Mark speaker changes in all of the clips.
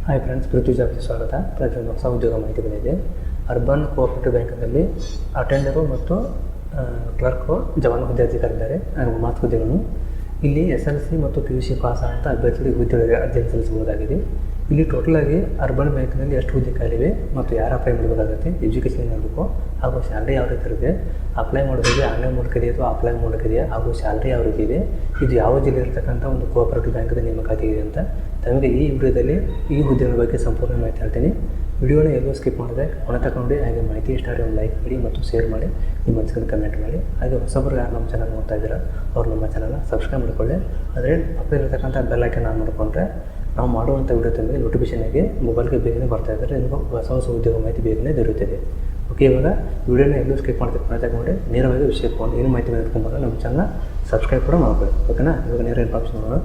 Speaker 1: Hi friends, ಪೃಥ್ವಿ ಜಾಬ್ಗೆ ಸ್ವಾಗತ. ಪ್ರತಿಯೊಂದು ಹೊಸ ಉದ್ಯೋಗ ಮಾಹಿತಿ ಬಂದಿದೆ. ಅರ್ಬನ್ ಕೋಆಪರೇಟಿವ್ ಬ್ಯಾಂಕ್ನಲ್ಲಿ ಅಟೆಂಡರು ಮತ್ತು ಕ್ಲರ್ಕು ಜವಾನ್ ಹುದ್ದೆ ಕರೆದಿದ್ದಾರೆ. ಮಾತು ಹುದ್ದೆಗಳನ್ನು ಇಲ್ಲಿ SLC ಮತ್ತು PUC ಪಾಸ್ ಅಂತ ಅಭ್ಯರ್ಥಿಗಳಿಗೆ ಹುದ್ದೆಗಳಿಗೆ ಅರ್ಜಿ ಸಲ್ಲಿಸಬಹುದಾಗಿದೆ. ಇಲ್ಲಿ ಟೋಟಲಾಗಿ ಅರ್ಬನ್ ಬ್ಯಾಂಕ್ನಲ್ಲಿ ಎಷ್ಟು ಹುದ್ದೆ ಖಾಲಿವೆ ಮತ್ತು ಯಾರು ಅಪ್ಲೈ ಮಾಡಬೇಕಾಗುತ್ತೆ, ಎಜುಕೇಷನ್ ಏನಾಗಬೇಕು ಹಾಗೂ ಸ್ಯಾಲ್ರಿ ಯಾವ ರೀತಿ ಇರುತ್ತೆ, ಅಪ್ಲೈ ಮಾಡೋದಿದೆ ಆನ್ಲೈನ್ ಮೂಲಕ ಇದೆಯಾ ಅಥವಾ ಆಫ್ಲೈನ್ ಮೂಲಕ ಇದೆಯಾ ಹಾಗೂ ಸ್ಯಾಲ್ರಿ ಯಾವ ರೀತಿ ಇದೆ, ಇದು ಯಾವ ಜಿಲ್ಲೆ ಇರತಕ್ಕಂಥ ಒಂದು ಕೋಆಪರೇಟಿವ್ ಬ್ಯಾಂಕದ ನೇಮಕಾತಿ ಇದೆ ಅಂತ ತಮಗೆ ಈ ವಿಡಿಯೋದಲ್ಲಿ ಈ ಹುದ್ದೆಗಳ ಬಗ್ಗೆ ಸಂಪೂರ್ಣ ಮಾಹಿತಿ ಹೇಳ್ತೀನಿ. ವಿಡಿಯೋನ ಎಲ್ಲೂ ಸ್ಕಿಪ್ ಮಾಡಿದೆ ಕೊನೆ ತಗೊಂಡು ಹಾಗೆ ಮಾಹಿತಿ ಇಷ್ಟ ಆದರೆ ಒಂದು ಲೈಕ್ ಮಾಡಿ ಮತ್ತು ಶೇರ್ ಮಾಡಿ, ನಿಮ್ಮ ಅನಿಸಿಕೆ ಕಮೆಂಟ್ ಮಾಡಿ. ಹಾಗೆ ಹೊಸಬರು ಯಾರು ನಮ್ಮ ಚಾನಲ್ ನೋಡ್ತಾ ಇದ್ದೀರಾ ಅವ್ರು ನಮ್ಮ ಚಾನಲ್ನ ಸಬ್ಸ್ಕ್ರೈಬ್ ಮಾಡಿಕೊಳ್ಳಿ. ಆದರೆ ಪಕ್ಕದಲ್ಲಿರ್ತಕ್ಕಂಥ ಬೆಲ್ ಐಕಾನ್ ಆನ್ ಮಾಡಿಕೊಂಡ್ರೆ ನಾವು ಮಾಡುವಂಥ ವಿಡಿಯೋ ತಂದರೆ ನೋಟಿಫಿಕೇಷನ್ಗೆ ಮೊಬೈಲ್ಗೆ ಬೇಗನೆ ಬರ್ತಾ ಇದ್ದಾರೆ, ನಿಮಗೆ ಹೊಸ ಉದ್ಯೋಗ ಮಾಹಿತಿ ಬೇಗನೆ ದೊರೆಯುತ್ತದೆ. ಓಕೆ, ಇವಾಗ ವಿಡಿಯೋನ ಎಲ್ಲೂ ಸ್ಕಿಪ್ ಮಾಡ್ತೀವಿ ಕೊನೆ ತಗೊಂಡು ನೇರವಾಗಿ ವಿಷಯ ಇಟ್ಕೊಂಡು ಏನು ಮಾಹಿತಿ ಇಟ್ಕೊಂಡ್ಬಾರ ನಮ್ಮ ಚಾನಲ್ ಸಬ್ಸ್ಕ್ರೈಬ್ ಕೂಡ ಮಾಡ್ಕೊಳ್ಳಿ. ಓಕೆನಾ? ಇವಾಗ ನೇರ ಇನ್ಫಾರ್ಮೇಷನ್ ನೋಡೋಣ.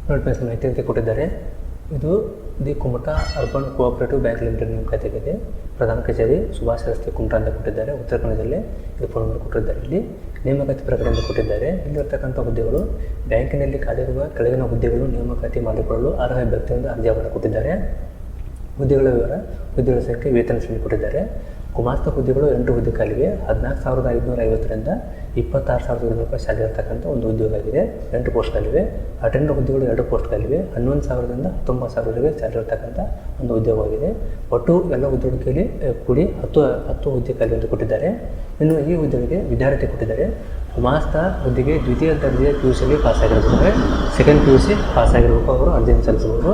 Speaker 1: ನೋಟಿಫಿಕೇಶನ್ ಮಾಹಿತಿ ಅಂತ ಕೊಟ್ಟಿದ್ದಾರೆ. ಇದು the Kumta urban cooperative bank limited ನೇಮಕಾತಿಯಾಗಿದೆ. ಪ್ರಧಾನ ಕಚೇರಿ ಸುಭಾಷ್ ರಸ್ತೆ ಕುಮಟಾ ಅಂತ ಕೊಟ್ಟಿದ್ದಾರೆ, ಉತ್ತರ ಕನ್ನಡದಲ್ಲಿ. ಇದು ಫೋನ್ ನಂಬರ್ ಕೊಟ್ಟಿದ್ದಾರೆ. ಇಲ್ಲಿ ನೇಮಕಾತಿ ಪ್ರಕಟಣೆ ಕೊಟ್ಟಿದ್ದಾರೆ. ಇಲ್ಲಿರ್ತಕ್ಕಂಥ ಹುದ್ದೆಗಳು ಬ್ಯಾಂಕಿನಲ್ಲಿ ಖಾಲಿರುವ ಕೆಳಗಿನ ಹುದ್ದೆಗಳು ನೇಮಕಾತಿ ಮಾಡಿಕೊಳ್ಳಲು ಅರ್ಹ ಅಭ್ಯರ್ಥಿಯಿಂದ ಅರ್ಜಿಯನ್ನು ಕೊಟ್ಟಿದ್ದಾರೆ. ಹುದ್ದೆಗಳ ವಿವರ, ಹುದ್ದೆಗಳ ಸಂಖ್ಯೆ, ವೇತನ ಶ್ರೇಣಿ ಕೊಟ್ಟಿದ್ದಾರೆ. ಗುಮಾಸ್ತ ಹುದ್ದೆಗಳು 8 ಹುದ್ದೆ ಖಾಲಿವೆ. 14,550ರಿಂದ 26,000 ರೂಪಾಯಿ ಸ್ಯಾಲರಿ ಇರತಕ್ಕಂಥ ಒಂದು ಉದ್ಯೋಗ ಆಗಿದೆ. 8 ಪೋಸ್ಟ್ ಖಾಲಿವೆ. ಅಟೆಂಡರ್ ಹುದ್ದೆಗಳು 2 ಪೋಸ್ಟ್ ಖಾಲಿವೆ. 11,000ರಿಂದ 19,000 ಸ್ಯಾಲರಿ ಇರತಕ್ಕಂಥ ಒಂದು ಉದ್ಯೋಗವಾಗಿದೆ. ಒಟ್ಟು ಎಲ್ಲ ಹುದ್ದೆಗಳಲ್ಲಿ ಕೂಡಿ 10 ಹುದ್ದೆ ಖಾಲಿ ಅಂತ ಕೊಟ್ಟಿದ್ದಾರೆ. ಇನ್ನು ಈ ಹುದ್ದೆಗೆ ವಿದ್ಯಾರ್ಥಿ ಕೊಟ್ಟಿದ್ದಾರೆ. ಗುಮಾಸ್ತ ಹುದ್ದೆಗೆ ದ್ವಿತೀಯ ದರ್ಜೆಯ PUCಯಲ್ಲಿ ಪಾಸಾಗಿರಬೇಕು, ಸೆಕೆಂಡ್ PUC ಪಾಸಾಗಿರಬೇಕು. ಅವರು ಅರ್ಜಿಯನ್ನು ಸಲ್ಲಿಸಬಹುದು.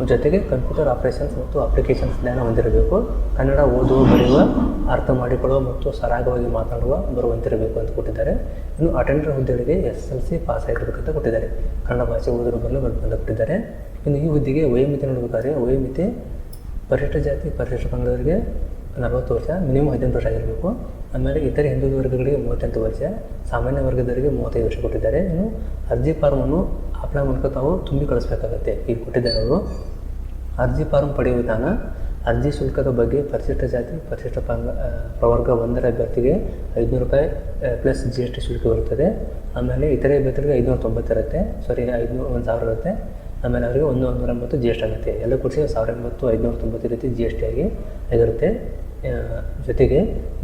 Speaker 1: ಜೊತೆಗೆ ಕಂಪ್ಯೂಟರ್ ಆಪರೇಷನ್ಸ್ ಮತ್ತು ಅಪ್ಲಿಕೇಶನ್ಸ್ ಜ್ಞಾನ ಹೊಂದಿರಬೇಕು. ಕನ್ನಡ ಓದುವ, ಬರೆಯುವ, ಅರ್ಥ ಮಾಡಿಕೊಳ್ಳುವ ಮತ್ತು ಸರಾಗವಾಗಿ ಮಾತನಾಡುವ ಬರುವಂತಿರಬೇಕು ಅಂತ ಕೊಟ್ಟಿದ್ದಾರೆ. ಇನ್ನು ಅಟೆಂಡರ್ ಹುದ್ದೆಗಳಿಗೆ SLC ಪಾಸ್ ಆಗಿರಬೇಕಂತ ಕೊಟ್ಟಿದ್ದಾರೆ. ಕನ್ನಡ ಭಾಷೆ ಓದಲು ಬರಲು ಅಂತ ಕೊಟ್ಟಿದ್ದಾರೆ. ಇನ್ನು ಈ ಹುದ್ದೆಗೆ ವಯೋಮಿತಿ ನೋಡಬೇಕಾದ್ರೆ ವಯೋಮಿತಿ ಪರಿಶಿಷ್ಟ ಜಾತಿ ಪರಿಶಿಷ್ಟ ಪಂಗಡದವರಿಗೆ 40 ವರ್ಷ, ಮಿನಿಮಮ್ 18 ವರ್ಷ ಆಗಿರಬೇಕು. ಆಮೇಲೆ ಇತರೆ ಹಿಂದುಳಿದ ವರ್ಗಗಳಿಗೆ 38 ವರ್ಷ, ಸಾಮಾನ್ಯ ವರ್ಗದವರಿಗೆ 35 ವರ್ಷ ಕೊಟ್ಟಿದ್ದಾರೆ. ಇನ್ನು ಅರ್ಜಿ ಫಾರ್ಮನ್ನು ಅಪ್ಲೈ ಮೂಲಕ ತಾವು ತುಂಬಿ ಕಳಿಸ್ಬೇಕಾಗತ್ತೆ. ಈಗ ಕೊಟ್ಟಿದ್ದಾರೆ ಅವರು. ಅರ್ಜಿ ಫಾರ್ಮ್ ಪಡೆಯುವ ವಿಧಾನ: ಅರ್ಜಿ ಶುಲ್ಕದ ಬಗ್ಗೆ ಪರಿಶಿಷ್ಟ ಜಾತಿ ಪರಿಶಿಷ್ಟ ಪ್ರವರ್ಗ 1ರ ಅಭ್ಯರ್ಥಿಗೆ 500 ರೂಪಾಯಿ ಪ್ಲಸ್ GST ಶುಲ್ಕ ಬರುತ್ತದೆ. ಆಮೇಲೆ ಇತರೆ ಅಭ್ಯರ್ಥಿಗಳಿಗೆ 590 ಇರುತ್ತೆ, 1,000 ಇರುತ್ತೆ. ಆಮೇಲೆ ಅವರಿಗೆ 180 GST ಆಗುತ್ತೆ. ಎಲ್ಲ ಕೂಡಿಸಿ 1,080, 590 ರೀತಿ GST ಆಗಿರುತ್ತೆ. ಜೊತೆಗೆ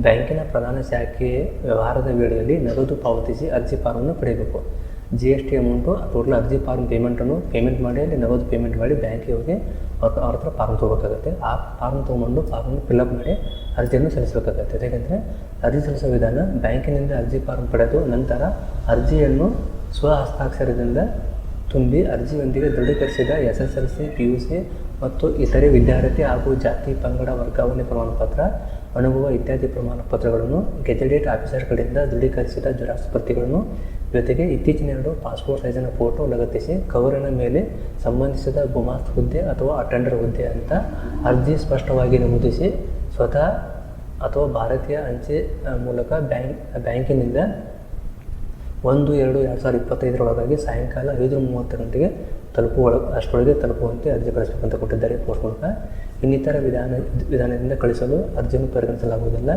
Speaker 1: ಬ್ಯಾಂಕಿನ ಪ್ರಧಾನ ಶಾಖೆ ವ್ಯವಹಾರದ ವೇಳೆಯಲ್ಲಿ ನಗದು ಪಾವತಿಸಿ ಅರ್ಜಿ ಫಾರ್ಮನ್ನು ಪಡೆಯಬೇಕು. GST ಅಮೌಂಟು ಟೋಟಲ್ ಅರ್ಜಿ ಫಾರ್ಮ್ ಪೇಮೆಂಟ್ ಮಾಡಿ ಅಲ್ಲಿ ನಗದು ಪೇಮೆಂಟ್ ಮಾಡಿ ಬ್ಯಾಂಕಿಗೆ ಹೋಗಿ ಅವ್ರ ಹತ್ರ ಫಾರ್ಮ್ ತೊಗೋಬೇಕಾಗುತ್ತೆ. ಆ ಫಾರ್ಮ್ ತೊಗೊಂಡು ಫಾರ್ಮನ್ನು ಫಿಲ್ಅಪ್ ಮಾಡಿ ಅರ್ಜಿಯನ್ನು ಸಲ್ಲಿಸಬೇಕಾಗತ್ತೆ. ಯಾಕೆಂದರೆ ಅರ್ಜಿ ಸಲ್ಲಿಸೋ ವಿಧಾನ: ಬ್ಯಾಂಕಿನಿಂದ ಅರ್ಜಿ ಫಾರ್ಮ್ ಪಡೆದು ನಂತರ ಅರ್ಜಿಯನ್ನು ಸ್ವಹಸ್ತಾಕ್ಷರದಿಂದ ತುಂಬಿ ಅರ್ಜಿಯೊಂದಿಗೆ ದೃಢೀಕರಿಸಿದ SSLC, PUC ಮತ್ತು ಇತರೆ ವಿದ್ಯಾರ್ಥಿ ಹಾಗೂ ಜಾತಿ ಪಂಗಡ ವರ್ಗಾವಣೆ ಪ್ರಮಾಣಪತ್ರ, ಅನುಭವ ಇತ್ಯಾದಿ ಪ್ರಮಾಣ ಪತ್ರಗಳನ್ನು ಗೆಜೆಟೆಡ್ ಆಫೀಸರ್ ಕಡೆಯಿಂದ ದೃಢೀಕರಿಸಿದ ಜೆರಾಕ್ಸ್ ಪ್ರತಿಗಳನ್ನು, ಜೊತೆಗೆ ಇತ್ತೀಚಿನ 2 ಪಾಸ್ಪೋರ್ಟ್ ಸೈಜಿನ ಫೋಟೋ ಲಗತ್ತಿಸಿ ಕವರಿನ ಮೇಲೆ ಸಂಬಂಧಿಸಿದ ಗುಮಾಸ್ತ ಹುದ್ದೆ ಅಥವಾ ಅಟೆಂಡರ್ ಹುದ್ದೆ ಅಂತ ಅರ್ಜಿ ಸ್ಪಷ್ಟವಾಗಿ ನಮೂದಿಸಿ ಸ್ವತಃ ಅಥವಾ ಭಾರತೀಯ ಅಂಚೆ ಮೂಲಕ ಬ್ಯಾಂಕಿನಿಂದ 1/2/2025 ಸಾಯಂಕಾಲ 5:30 ಗಂಟೆಗೆ ಅಷ್ಟರೊಳಗೆ ತಲುಪುವಂತೆ ಅರ್ಜಿ ಕಳಿಸಬೇಕಂತ ಕೊಟ್ಟಿದ್ದಾರೆ ಪೋಸ್ಟ್ ಮೂಲಕ. ಇನ್ನಿತರ ವಿಧಾನದಿಂದ ಕಳಿಸಲು ಅರ್ಜಿಯನ್ನು ಪರಿಗಣಿಸಲಾಗುವುದಿಲ್ಲ.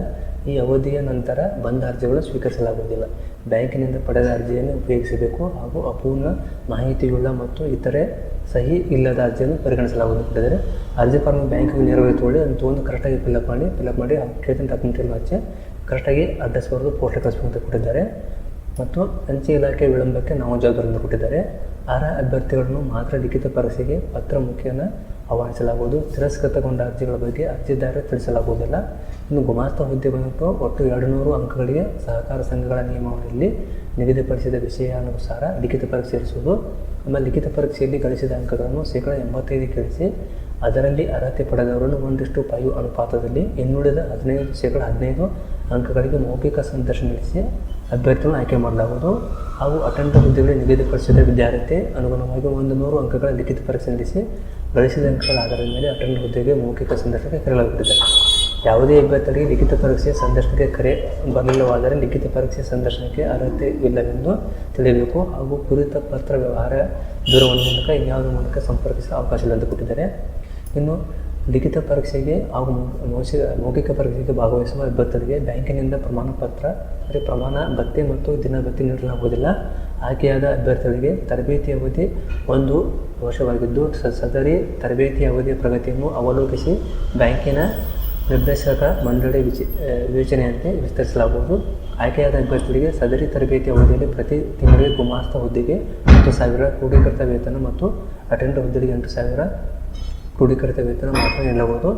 Speaker 1: ಈ ಅವಧಿಯ ನಂತರ ಬಂದ ಅರ್ಜಿಗಳು ಸ್ವೀಕರಿಸಲಾಗುವುದಿಲ್ಲ. ಬ್ಯಾಂಕಿನಿಂದ ಪಡೆದ ಅರ್ಜಿಯನ್ನು ಉಪಯೋಗಿಸಬೇಕು ಹಾಗೂ ಅಪೂರ್ಣ ಮಾಹಿತಿಯುಳ್ಳ ಮತ್ತು ಇತರೆ ಸಹಿ ಇಲ್ಲದ ಅರ್ಜಿಯನ್ನು ಪರಿಗಣಿಸಲಾಗುವುದು ಕೊಟ್ಟಿದ್ದಾರೆ. ಅರ್ಜಿ ಫಾರ್ಮ್ ಬ್ಯಾಂಕಿಗೆ ನೇರವಾಗಿ ತೊಗೊಳ್ಳಿ, ಅದನ್ನು ತೊಗೊಂಡು ಕರೆಕ್ಟಾಗಿ ಫಿಲ್ಅಪ್ ಮಾಡಿ ಕೇಳಿದ ಡಾಕ್ಯುಮೆಂಟನ್ನು ಹಚ್ಚಿ ಕರೆಕ್ಟಾಗಿ ಅಡ್ರೆಸ್ ಬರೆದು ಪೋಸ್ಟಿಗೆ ಕಳಿಸ್ಬೇಕಂತ ಕೊಟ್ಟಿದ್ದಾರೆ. ಮತ್ತು ಅಂಚೆ ಇಲಾಖೆ ವಿಳಂಬಕ್ಕೆ ನಾವು ಜವಾಬ್ದಾರಿಯನ್ನು ಕೊಟ್ಟಿದ್ದಾರೆ. ಅರ್ಹ ಅಭ್ಯರ್ಥಿಗಳನ್ನು ಮಾತ್ರ ಲಿಖಿತ ಪರೀಕ್ಷೆಗೆ ಪತ್ರ ಮುಖೇನ ಆಹ್ವಾನಿಸಲಾಗುವುದು. ತಿರಸ್ಕೃತಗೊಂಡ ಅರ್ಜಿಗಳ ಬಗ್ಗೆ ಅರ್ಜಿದಾರ ತಿಳಿಸಲಾಗುವುದಿಲ್ಲ. ಇನ್ನು ಗುಮಾಸ್ತ ಹುದ್ದೆ ಬಂದು ಒಟ್ಟು 200 ಅಂಕಗಳಿಗೆ ಸಹಕಾರ ಸಂಘಗಳ ನಿಯಮಾವಳಿಯಲ್ಲಿ ನಿಗದಿಪಡಿಸಿದ ವಿಷಯಾನುಸಾರ ಲಿಖಿತ ಪರೀಕ್ಷೆ ಇರಿಸುವುದು. ಆಮೇಲೆ ಲಿಖಿತ ಪರೀಕ್ಷೆಯಲ್ಲಿ ಗಳಿಸಿದ ಅಂಕಗಳನ್ನು 85% ಇಳಿಸಿ ಅದರಲ್ಲಿ ಅರ್ಹತೆ ಪಡೆದವರನ್ನು 1:5 ಅನುಪಾತದಲ್ಲಿ ಇನ್ನುಳಿದ 15% ಅಂಕಗಳಿಗೆ ಮೌಖಿಕ ಸಂದರ್ಶನ ನಡೆಸಿ ಅಭ್ಯರ್ಥಿಗಳನ್ನು ಆಯ್ಕೆ ಮಾಡಲಾಗುವುದು. ಹಾಗೂ ಅಟೆಂಡರ್ ಹುದ್ದೆಗಳಿಗೆ ನಿಗದಿಪಡಿಸಿದ ವಿದ್ಯಾರ್ಥಿ ಅನುಗುಣವಾಗಿ 100 ಅಂಕಗಳ ಲಿಖಿತ ಪರೀಕ್ಷೆ ನಡೆಸಿ ಗಳಿಸಿದ ಅಂಕಗಳ ಆಧಾರದ ಮೇಲೆ ಅಟೆಂಡರ್ ಹುದ್ದೆಗೆ ಮೌಖಿಕ ಸಂದರ್ಶನಕ್ಕೆ ಕರೆಯಲಾಗುತ್ತದೆ. ಯಾವುದೇ ಅಭ್ಯರ್ಥಿಗಳಿಗೆ ಲಿಖಿತ ಪರೀಕ್ಷೆ ಸಂದರ್ಶನಕ್ಕೆ ಕರೆ ಬರಲಿಲ್ಲವಾದರೆ ಲಿಖಿತ ಪರೀಕ್ಷೆ ಸಂದರ್ಶನಕ್ಕೆ ಅರ್ಹತೆ ಇಲ್ಲವೆಂದು ತಿಳಿಯಬೇಕು. ಹಾಗೂ ಕುರಿತ ಪತ್ರ ವ್ಯವಹಾರ ದೂರವಾಣಿ ಮೂಲಕ ಇನ್ಯಾವುದರ ಮೂಲಕ ಸಂಪರ್ಕಿಸಲು ಅವಕಾಶ ಇಲ್ಲ ಅಂತ ಕೊಟ್ಟಿದ್ದಾರೆ. ಇನ್ನು ಲಿಖಿತ ಪರೀಕ್ಷೆಗೆ ಹಾಗೂ ಮೌಖಿಕ ಪರೀಕ್ಷೆಗೆ ಭಾಗವಹಿಸುವ ಅಭ್ಯರ್ಥಿಗಳಿಗೆ ಬ್ಯಾಂಕಿನಿಂದ ಪ್ರಮಾಣ ಭತ್ಯೆ ಮತ್ತು ದಿನ ಭತ್ಯೆ ನೀಡಲಾಗುವುದಿಲ್ಲ. ಆಯ್ಕೆಯಾದ ಅಭ್ಯರ್ಥಿಗಳಿಗೆ ತರಬೇತಿ ಅವಧಿ 1 ವರ್ಷವಾಗಿದ್ದು ಸದರಿ ತರಬೇತಿ ಅವಧಿಯ ಪ್ರಗತಿಯನ್ನು ಅವಲೋಕಿಸಿ ಬ್ಯಾಂಕಿನ ನಿರ್ದೇಶಕ ಮಂಡಳಿ ವಿವೇಚನೆಯಂತೆ ವಿಸ್ತರಿಸಲಾಗುವುದು. ಆಯ್ಕೆಯಾದ ಅಭ್ಯರ್ಥಿಗಳಿಗೆ ಸದರಿ ತರಬೇತಿ ಅವಧಿಯಲ್ಲಿ ಪ್ರತಿ ತಿಂಗಳಿಗೆ ಗುಮಾಸ್ತ ಹುದ್ದೆಗೆ 10,000 ಕ್ರೋಢೀಕೃತ ವೇತನ ಮತ್ತು ಅಟೆಂಡರ್ ಹುದ್ದೆಗೆ 8,000 ಕ್ರೋಢೀಕೃತ ವೇತನ ಮಾತ್ರ ನೀಡಲಾಗುವುದು.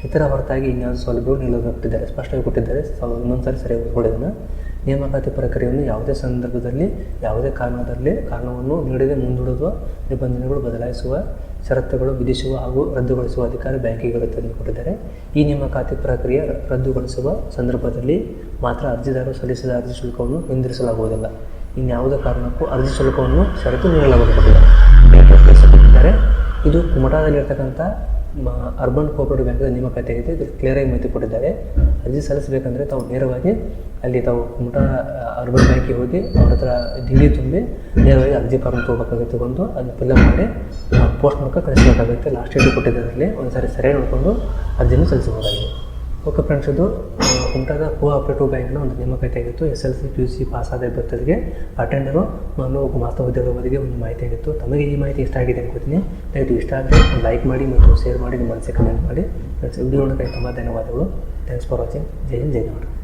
Speaker 1: ಇತರ ಹೊರತಾಗಿ ಇನ್ಯಾವುದೇ ಸೌಲಭ್ಯಗಳು ನೀಡಲ್ಪಟ್ಟಿದ್ದಾರೆ, ಸ್ಪಷ್ಟವಾಗಿ ಕೊಟ್ಟಿದ್ದಾರೆ. ಇನ್ನೊಂದ್ಸರಿ ಸರಿಯಾಗಿ ಓದಿಕೊಳ್ಳೋದನ್ನು ನೇಮಕಾತಿ ಪ್ರಕ್ರಿಯೆಯನ್ನು ಯಾವುದೇ ಸಂದರ್ಭದಲ್ಲಿ ಯಾವುದೇ ಕಾರಣವನ್ನು ನೀಡದೆ ಮುಂದೂಡುವ, ನಿಬಂಧನೆಗಳು ಬದಲಾಯಿಸುವ, ಷರತ್ತುಗಳು ವಿಧಿಸುವ ಹಾಗೂ ರದ್ದುಗೊಳಿಸುವ ಅಧಿಕಾರ ಬ್ಯಾಂಕಿಗೆ ಇರುತ್ತೆ ಎಂದು ಕೊಟ್ಟಿದ್ದಾರೆ. ಈ ನೇಮಕಾತಿ ಪ್ರಕ್ರಿಯೆ ರದ್ದುಗೊಳಿಸುವ ಸಂದರ್ಭದಲ್ಲಿ ಮಾತ್ರ ಅರ್ಜಿದಾರರು ಸಲ್ಲಿಸಿದ ಅರ್ಜಿ ಶುಲ್ಕವನ್ನು ಹಿಂದಿರಿಸಲಾಗುವುದಿಲ್ಲ. ಇನ್ಯಾವುದೇ ಕಾರಣಕ್ಕೂ ಅರ್ಜಿ ಶುಲ್ಕವನ್ನು ಷರತ್ತು ನೀಡಲಾಗುತ್ತದೆ. ಇದು ಕುಮಟಾದಲ್ಲಿರ್ತಕ್ಕಂಥ ಅರ್ಬನ್ ಕೋಆಪರೇಟಿವ್ ಬ್ಯಾಂಕ್ನ ನೇಮಕಾತಿ ಆಗಿದೆ. ಇದು ಕ್ಲಿಯರಾಗಿ ಮಾಹಿತಿ ಕೊಟ್ಟಿದ್ದಾರೆ. ಅರ್ಜಿ ಸಲ್ಲಿಸಬೇಕಂದ್ರೆ ತಾವು ನೇರವಾಗಿ ಅಲ್ಲಿ ತಾವು ಕುಮಟಾ ಅರ್ಬನ್ ಬ್ಯಾಂಕಿಗೆ ಹೋಗಿ ಅವ್ರ ಹತ್ರ ಡಿ ತುಂಬಿ ನೇರವಾಗಿ ಅರ್ಜಿ ಫಾರ್ಮ್ ತೊಗೋಬೇಕಾಗುತ್ತೆ, ತಗೊಂಡು ಅದನ್ನ ಫಿಲ್ಅಪ್ ಮಾಡಿ ಪೋಸ್ಟ್ ಮೂಲಕ ಕಳಿಸಬೇಕಾಗುತ್ತೆ. ಲಾಸ್ಟ್ ಡೇಟ್ ಕೊಟ್ಟಿದ್ದಾರೆ, ಅಲ್ಲಿ ಒಂದ್ಸರಿ ಸರಿಯಾಗಿ ನೋಡಿಕೊಂಡು ಅರ್ಜಿಯನ್ನು ಸಲ್ಲಿಸಬಹುದಾಗಿದೆ. ಓಕೆ ಫ್ರೆಂಡ್ಸ್, ಇದು ಕುಮಟಾದ ಕೋಆಪರೇಟಿವ್ ಬ್ಯಾಂಕ್ನ ಒಂದು ನೇಮಕಾತಿ ಆಗಿತ್ತು. SLC PUC ಪಾಸಾದ ಅಭ್ಯರ್ಥಿಗಳಿಗೆ ಅಟೆಂಡರು ಗುಮಾಸ್ತ ಹುದ್ದೆಗಳ ಬಗ್ಗೆ ಒಂದು ಮಾಹಿತಿ ಆಗಿತ್ತು. ತಮಗೆ ಈ ಮಾಹಿತಿ ಇಷ್ಟ ಆಗಿದೆ ಅನ್ಕೋತೀನಿ. ದಯವಿಟ್ಟು ಇಷ್ಟ ಆದರೆ ಲೈಕ್ ಮಾಡಿ ಮತ್ತು ಶೇರ್ ಮಾಡಿ, ನಿಮ್ಮ ಮನಸ್ಸಿಗೆ ಕಮೆಂಟ್ ಮಾಡಿ. ಫ್ರೆಂಡ್ಸ್, ವಿಡಿಯೋ ನೋಡೋಕ್ಕೆ ತುಂಬ ಧನ್ಯವಾದಗಳು. Thanks for watching. Jai Hind, Jai Karnataka.